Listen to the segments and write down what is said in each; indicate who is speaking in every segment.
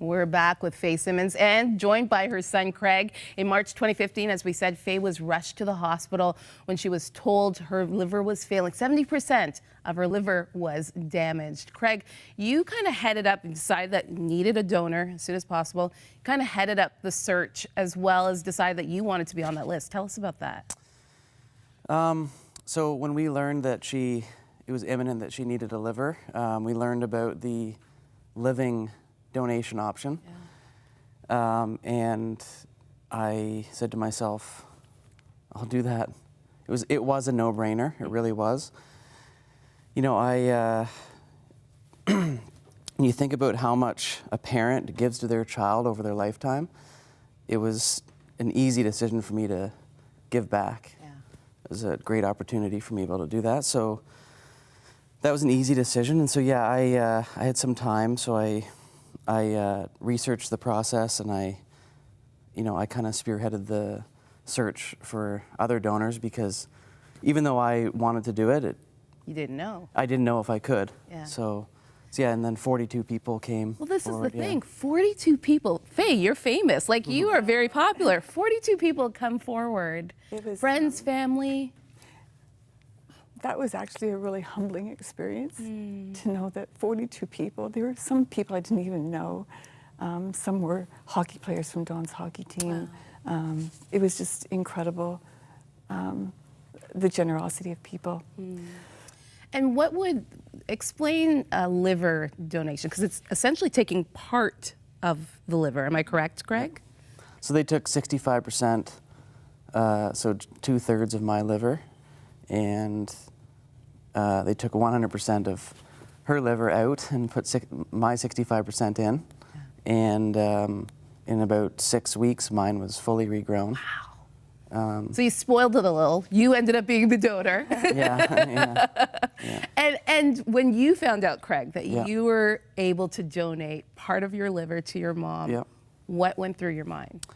Speaker 1: We're back with Faye Simmons and joined by her son, Craig. In March 2015, as we said, Faye was rushed to the hospital when she was told her liver was failing. 70% of her liver was damaged. Craig, you kind of headed up and decided that you needed a donor as soon as possible. You kind of headed up the search as well as decided that you wanted to be on that list. Tell us about that.
Speaker 2: So when we learned that it was imminent that she needed a liver, we learned about the living donation option. Yeah. And I said to myself, I'll do that. It was a no-brainer. It really was. You know, when you think about how much a parent gives to their child over their lifetime, it was an easy decision for me to give back. Yeah. It was a great opportunity for me to be able to do that. So that was an easy decision. And so, yeah, I had some time, so I researched the process, and I kind of spearheaded the search for other donors, because even though I wanted to do it,
Speaker 1: you didn't know.
Speaker 2: I didn't know if I could.
Speaker 1: Yeah.
Speaker 2: So yeah, and then 42 people came.
Speaker 1: Well, this
Speaker 2: forward,
Speaker 1: is the thing. 42 people. Faye, you're famous. Like, you are very popular. 42 people come forward.
Speaker 3: It was,
Speaker 1: friends, family.
Speaker 3: That was actually a really humbling experience to know that 42 people, there were some people I didn't even know. Some were hockey players from Don's hockey team. Wow. It was just incredible, the generosity of people.
Speaker 1: And what would explain a liver donation? Because it's essentially taking part of the liver. Am I correct, Greg?
Speaker 2: So they took 65%, so 2/3 of my liver, and they took 100% of her liver out and put my 65% in. Yeah. And in about 6 weeks, mine was fully regrown.
Speaker 1: Wow. So you spoiled it a little. You ended up being the donor.
Speaker 2: Yeah.
Speaker 1: And when you found out, Craig, that
Speaker 2: yeah.
Speaker 1: you were able to donate part of your liver to your mom,
Speaker 2: yeah.
Speaker 1: what went through your mind?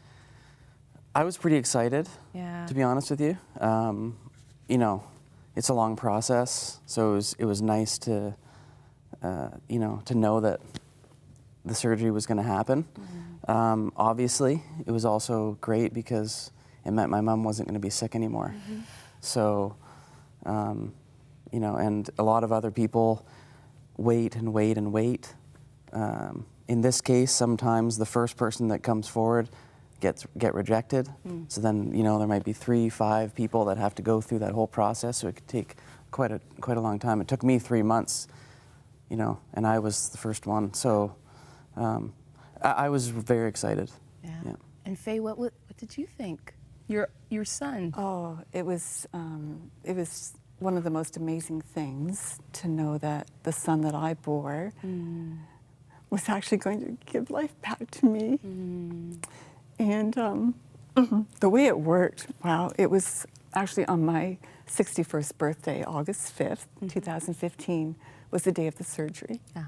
Speaker 2: I was pretty excited, to be honest with you. You know, it's a long process, so it was nice to, to know that the surgery was going to happen. Mm-hmm. Obviously, it was also great because it meant my mom wasn't going to be sick anymore. Mm-hmm. So, and a lot of other people wait and wait and wait. In this case, sometimes the first person that comes forward get rejected. So then, there might be 3, 5 people that have to go through that whole process. So it could take quite a long time. It took me 3 months, and I was the first one. So I was very excited.
Speaker 1: Yeah. And Faye, what did you think? Your son.
Speaker 3: Oh, it was one of the most amazing things to know that the son that I bore was actually going to give life back to me. And the way it worked, wow, it was actually on my 61st birthday, August 5th, 2015, was the day of the surgery. Yeah.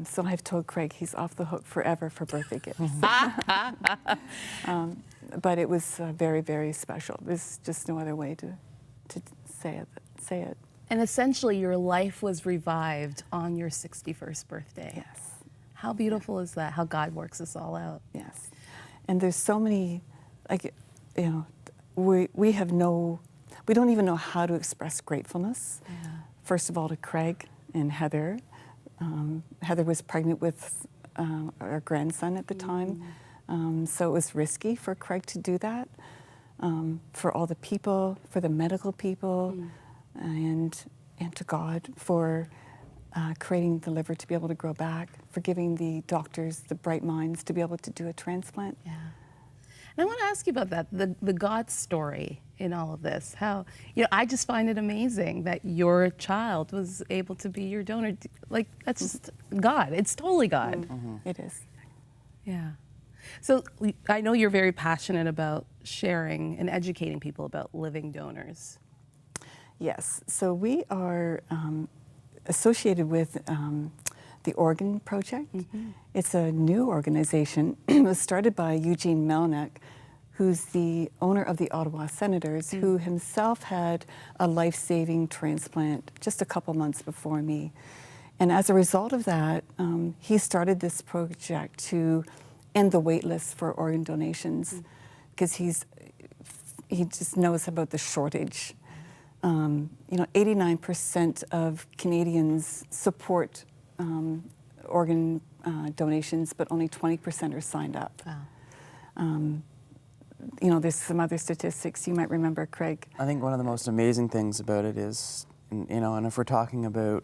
Speaker 3: So I've told Craig he's off the hook forever for birthday gifts. But it was very, very special. There's just no other way to say it.
Speaker 1: And essentially, your life was revived on your 61st birthday.
Speaker 3: Yes.
Speaker 1: How beautiful is that? How God works us all out.
Speaker 3: Yes. And there's so many, we don't even know how to express gratefulness. Yeah. First of all, to Craig and Heather. Heather was pregnant with our grandson at the time, so it was risky for Craig to do that. For all the people, for the medical people, and to God for creating the liver to be able to grow back, for giving the doctors the bright minds to be able to do a transplant.
Speaker 1: Yeah. And I want to ask you about that, the God story in all of this. How, I just find it amazing that your child was able to be your donor. Like, that's just God. It's totally God.
Speaker 3: It is.
Speaker 1: Yeah. So I know you're very passionate about sharing and educating people about living donors. Yes.
Speaker 3: So we are associated with the Organ Project. It's a new organization. It was started by Eugene Melnick, who's the owner of the Ottawa Senators, who himself had a life-saving transplant just a couple months before me. And as a result of that, he started this project to end the wait list for organ donations, because he just knows about the shortage. 89% of Canadians support organ donations, but only 20% are signed up.
Speaker 1: Wow.
Speaker 3: There's some other statistics you might remember, Craig.
Speaker 2: I think one of the most amazing things about it is, and if we're talking about,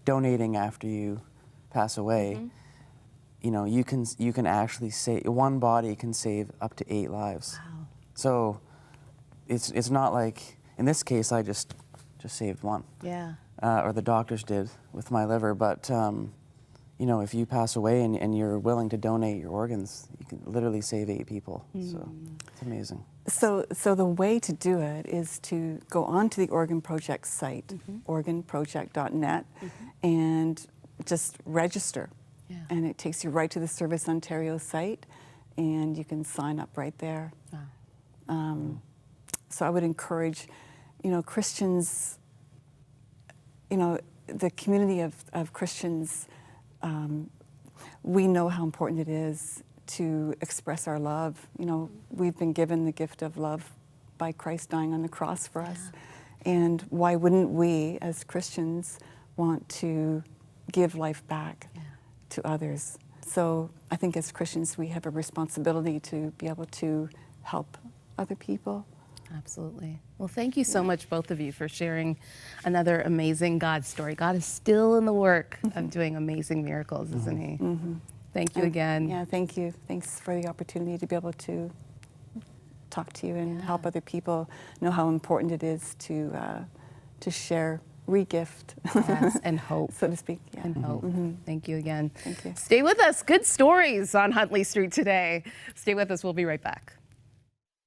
Speaker 2: donating after you pass away, you can actually save, one body can save up to 8 lives.
Speaker 1: Wow.
Speaker 2: So it's not like, in this case, I just saved one.
Speaker 1: Yeah.
Speaker 2: Or the doctors did with my liver, but if you pass away and you're willing to donate your organs, you can literally save 8 people. So it's amazing.
Speaker 3: So the way to do it is to go onto the Organ Project site, organproject.net, and just register.
Speaker 1: Yeah.
Speaker 3: And it takes you right to the Service Ontario site, and you can sign up right there.
Speaker 1: Wow.
Speaker 3: So I would encourage, Christians, the community of Christians, we know how important it is to express our love. We've been given the gift of love by Christ dying on the cross for us. And why wouldn't we, as Christians, want to give life back to others? So I think as Christians, we have a responsibility to be able to help other people.
Speaker 1: Absolutely. Well, thank you so much, both of you, for sharing another amazing God story. God is still in the work of doing amazing miracles, isn't he? Thank you again.
Speaker 3: Yeah, thank you. Thanks for the opportunity to be able to talk to you and help other people know how important it is to share, re-gift.
Speaker 1: Yes, and hope.
Speaker 3: So to speak. Yeah.
Speaker 1: And hope. Thank you again.
Speaker 3: Thank you.
Speaker 1: Stay with us. Good stories on Huntley Street today. Stay with us. We'll be right back.